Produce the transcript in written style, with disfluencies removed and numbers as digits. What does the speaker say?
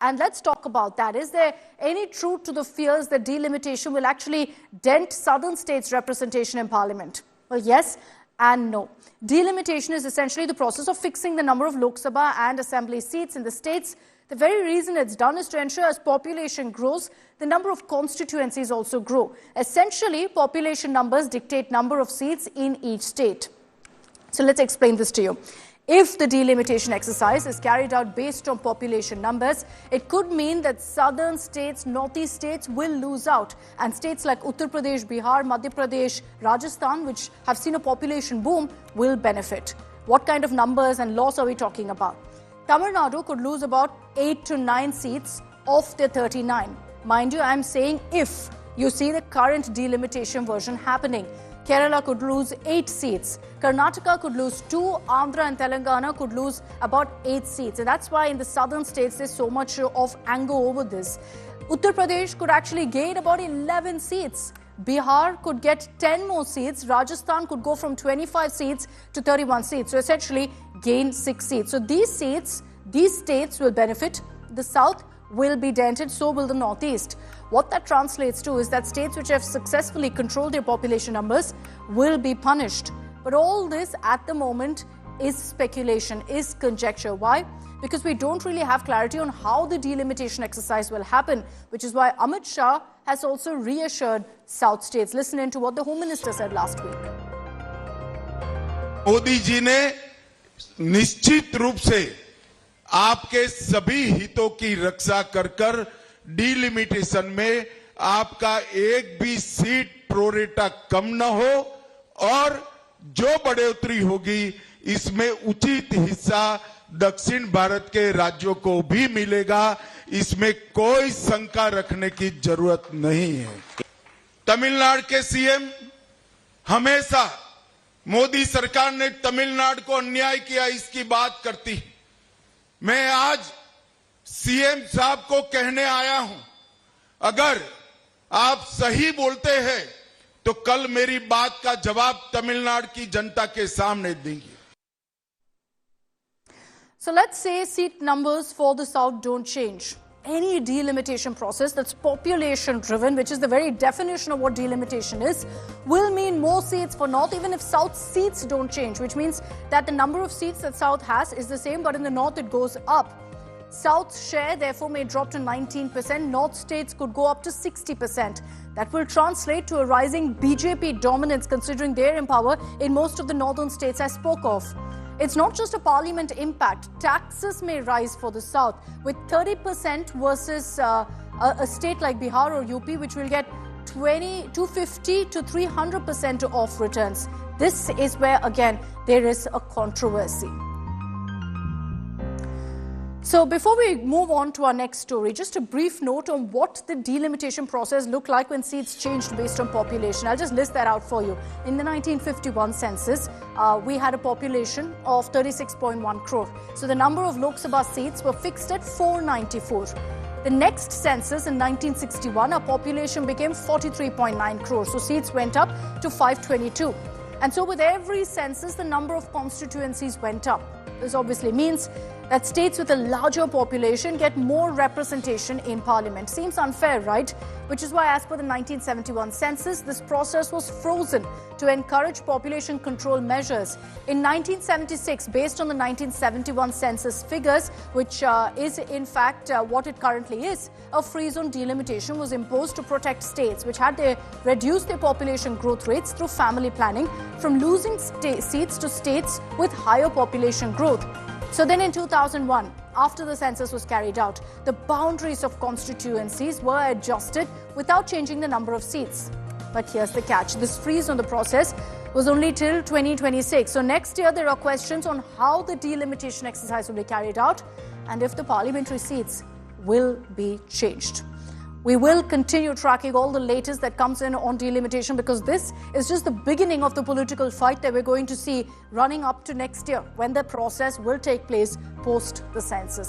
And let's talk about that. Is there any truth to the fears that delimitation will actually dent southern states' representation in parliament? Well, yes and no. Delimitation is essentially the process of fixing the number of Lok Sabha and Assembly seats in the states. The very reason it's done is to ensure as population grows, the number of constituencies also grow. Essentially, population numbers dictate number of seats in each state. So let's explain this to you. If the delimitation exercise is carried out based on population numbers, it could mean that southern states, northeast states will lose out. And states like Uttar Pradesh, Bihar, Madhya Pradesh, Rajasthan, which have seen a population boom, will benefit. What kind of numbers and laws are we talking about? Tamil Nadu could lose about 8 to 9 seats of their 39. Mind you, I'm saying if you see the current delimitation version happening. Kerala could lose 8 seats. Karnataka could lose 2. Andhra and Telangana could lose about 8 seats. And that's why in the southern states there's so much of anger over this. Uttar Pradesh could actually gain about 11 seats. Bihar could get 10 more seats. Rajasthan could go from 25 seats to 31 seats. So essentially gain 6 seats. So these states will benefit. The south will be dented, so will the northeast. What that translates to is that states which have successfully controlled their population numbers will be punished. But all this at the moment is speculation, is conjecture. Why? Because we don't really have clarity on how the delimitation exercise will happen, which is why Amit Shah has also reassured South states. Listen in to what the Home Minister said last week. Modi ji ने निश्चित रूप से आपके सभी हितों की रक्षा कर delimitation में आपका एक भी सीट प्रोरेटा कम न हो और जो बढ़ोतरी होगी इसमें उचित हिस्सा दक्षिण भारत के राज्यों को भी मिलेगा। इसमें कोई शंका रखने की जरूरत नहीं है। तमिलनाडु के सीएम हमेशा मोदी सरकार ने तमिलनाडु को अन्याय किया इसकी बात करती है। मैं आज सीएम साहब को कहने आया हूं, अगर आप सही बोलते हैं तो कल मेरी बात का जवाब तमिलनाडु की जनता के सामने देंगे। So let's say seat numbers for the south don't change. Any delimitation process that's population driven, which is the very definition of what delimitation is, will mean more seats for north even if south seats don't change, which means that the number of seats that south has is the same, but in the north it goes up. South's share therefore may drop to 19%. North states could go up to 60%. That will translate to a rising BJP dominance considering they're in power in most of the northern states I spoke of. It's not just a parliament impact. Taxes may rise for the south with 30% versus a state like Bihar or UP, which will get 250 to 300% off returns. This is where, again, there is a controversy. So before we move on to our next story, just a brief note on what the delimitation process looked like when seats changed based on population. I'll just list that out for you. In the 1951 census, we had a population of 36.1 crore. So the number of Lok Sabha seats were fixed at 494. The next census in 1961, our population became 43.9 crore. So seats went up to 522. And so with every census, the number of constituencies went up. This obviously means that states with a larger population get more representation in parliament. Seems unfair, right? Which is why, as per the 1971 census, this process was frozen to encourage population control measures. In 1976, based on the 1971 census figures, which is in fact what it currently is, a freeze on delimitation was imposed to protect states which had reduced their population growth rates through family planning from losing seats to states with higher population growth. So then in 2001, after the census was carried out, the boundaries of constituencies were adjusted without changing the number of seats. But here's the catch. This freeze on the process was only till 2026. So next year, there are questions on how the delimitation exercise will be carried out and if the parliamentary seats will be changed. We will continue tracking all the latest that comes in on delimitation because this is just the beginning of the political fight that we're going to see running up to next year when the process will take place post the census.